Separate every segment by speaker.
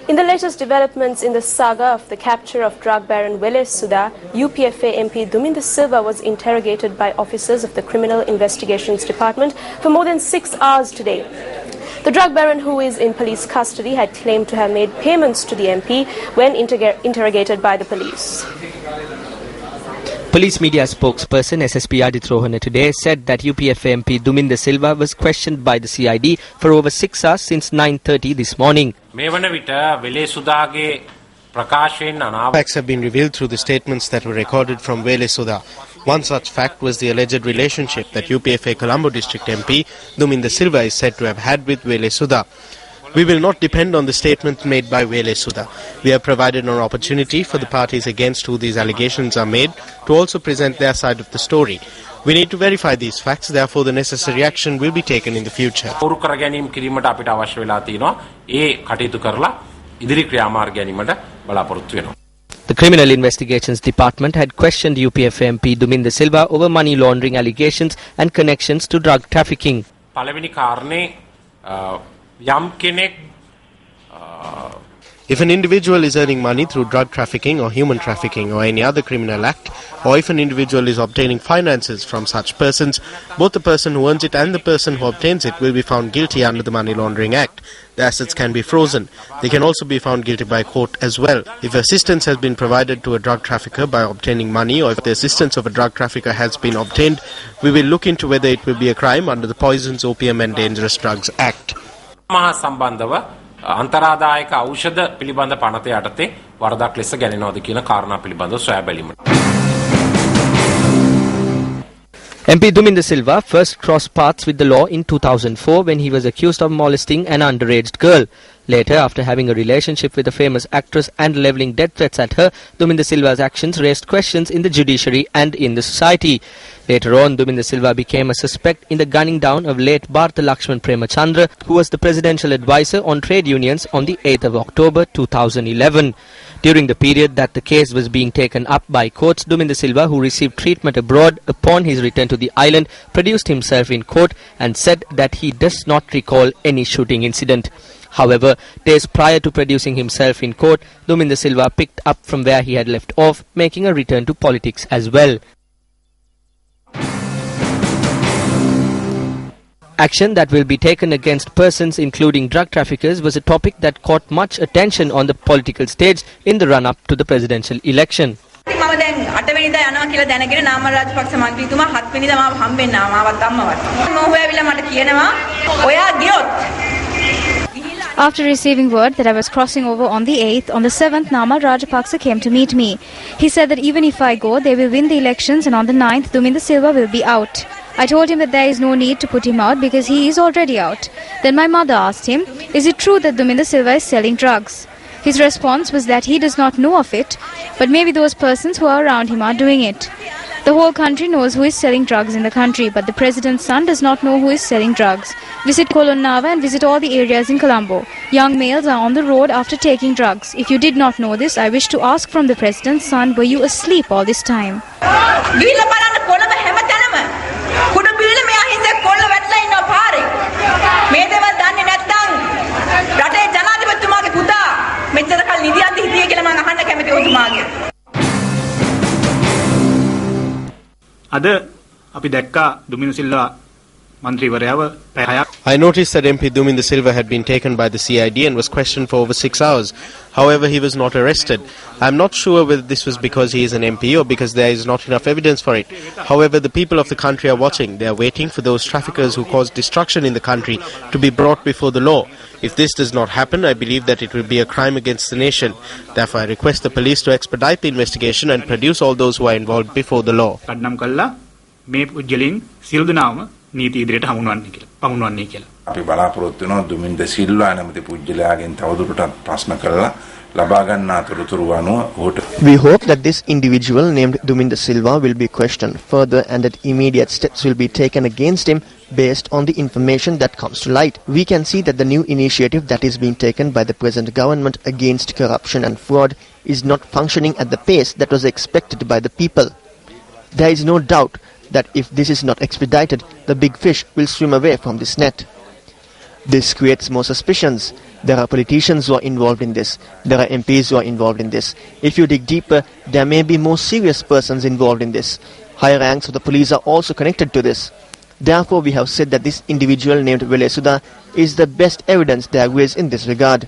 Speaker 1: In the latest developments in the saga of the capture of drug baron Suda, UPFA MP Duminda Silva was interrogated by officers of the Criminal Investigations Department for more than 6 hours today. The drug baron, who is in police custody, had claimed to have made payments to the MP when interrogated by the police.
Speaker 2: Police media spokesperson SSP Adithrohana today said that UPFA MP Duminda Silva was questioned by the CID for over 6 hours since 9:30 this morning.
Speaker 3: Facts have been revealed through the statements that were recorded from Suda. One such fact was the alleged relationship that UPFA Colombo District MP Duminda Silva is said to have had with Suda. We will not depend on the statement made by Suda. We have provided an opportunity for the parties against who these allegations are made to also present their side of the story. We need to verify these facts, therefore the necessary action will be taken in the future.
Speaker 2: The Criminal Investigations Department had questioned UPFA MP Duminda Silva over money laundering allegations and connections to drug trafficking.
Speaker 3: If an individual is earning money through drug trafficking or human trafficking or any other criminal act, or if an individual is obtaining finances from such persons, both the person who earns it and the person who obtains it will be found guilty under the Money Laundering Act. The assets can be frozen. They can also be found guilty by court as well. If assistance has been provided to a drug trafficker by obtaining money, or if the assistance of a drug trafficker has been obtained, we will look into whether it will be a crime under the Poisons, Opium and Dangerous Drugs Act.
Speaker 4: අන්තරාදායක ඖෂධ පිළිබඳ පනත යටතේ වරදක් ලෙස ගැනෙනවද කියන කාරණා පිළිබඳව සොයා බැලීමට.
Speaker 2: MP Duminda Silva first crossed paths with the law in 2004 when he was accused of molesting an underage girl. Later, after having a relationship with a famous actress and levelling death threats at her, Duminda Silva's actions raised questions in the judiciary and in the society. Later on, Duminda Silva became a suspect in the gunning down of late Bharta Lakshman Premachandra, who was the presidential advisor on trade unions on the 8th of October 2011. During the period that the case was being taken up by courts, Duminda Silva, who received treatment abroad upon his return to the island, produced himself in court and said that he does not recall any shooting incident. However, days prior to producing himself in court, Duminda Silva picked up from where he had left off, making a return to politics as well. Action that will be taken against persons including drug traffickers was a topic that caught much attention on the political stage in the run-up to the presidential election.
Speaker 5: After receiving word that I was crossing over on the 8th, on the 7th, Namal Rajapaksa came to meet me. He said that even if I go, they will win the elections, and on the 9th, Duminda Silva will be out. I told him that there is no need to put him out because he is already out. Then my mother asked him, is it true that Duminda Silva is selling drugs? His response was that he does not know of it, but maybe those persons who are around him are doing it. The whole country knows who is selling drugs in the country, but the president's son does not know who is selling drugs. Visit Kolonnava and visit all the areas in Colombo. Young males are on the road after taking drugs. If you did not know this, I wish to ask from the president's son, were you asleep all this time?
Speaker 3: I noticed that MP Duminda Silva had been taken by the CID and was questioned for over 6 hours. However, he was not arrested. I am not sure whether this was because he is an MP or because there is not enough evidence for it. However, the people of the country are watching. They are waiting for those traffickers who caused destruction in the country to be brought before the law. If this does not happen, I believe that it will be a crime against the nation. Therefore, I request the police to expedite the investigation and produce all those who are involved before the law.
Speaker 6: අපි බලාපොරොත්තු වෙනවා දුමින්ද සිල්වා නැමැති පුජ්‍යලයාගෙන් තවදුරටත් ප්‍රශ්න කරලා ලබා ගන්න අතරතුරු අනුව ඔහුට
Speaker 7: We hope that this individual named Duminda Silva will be questioned further and that immediate steps will be taken against him based on the information that comes to light. We can see that the new initiative that is being taken by the present government against corruption and fraud is not functioning at the pace that was expected by the people. There is no doubt that if this is not expedited, the big fish will swim away from this net. This creates more suspicions, There are politicians who are involved in this. There are MPs who are involved in this. If you dig deeper, there may be more serious persons involved in this. Higher ranks of the police are also connected to this. Therefore, we have said that this individual named Velesuda is the best evidence there is in this regard.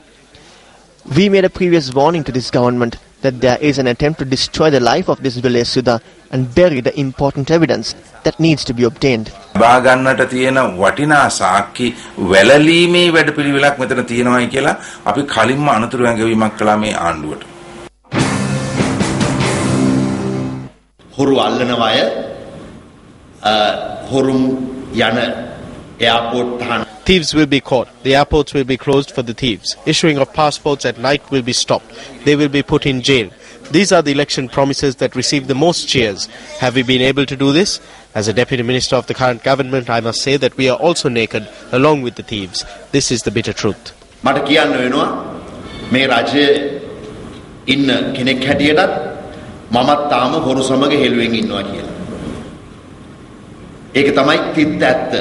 Speaker 7: We made a previous warning to this government that there is an attempt to destroy the life of this Velesuda and bury the important evidence that needs to be obtained.
Speaker 6: බාගන්නට තියෙන වටිනා සාක්ෂි වැළලීමේ වැඩපිළිවෙලක් මෙතන තියෙනවායි කියලා අපි කලින්ම අනතුරු ඇඟවීමක් කළා මේ ආණ්ඩුවට.
Speaker 8: හොරු අල්ලන අය හොරුම් යන එයාපෝට් තහනම්.
Speaker 3: Thieves will be caught. The airports will be closed for the thieves. Issuing of passports at night will be stopped. They will be put in jail. These are the election promises that receive the most cheers. Have we been able to do this? As a Deputy Minister of the current government, I must say that we are also naked along with the thieves. This is the bitter truth.
Speaker 8: මට කියන්න වෙනවා මේ රජයේ ඉන්න කෙනෙක් හැටියටත් මමත් තාම හොරු සමග හෙළුවෙන් ඉන්නවා කියලා. ඒක තමයි තිත්ත ඇත්ත.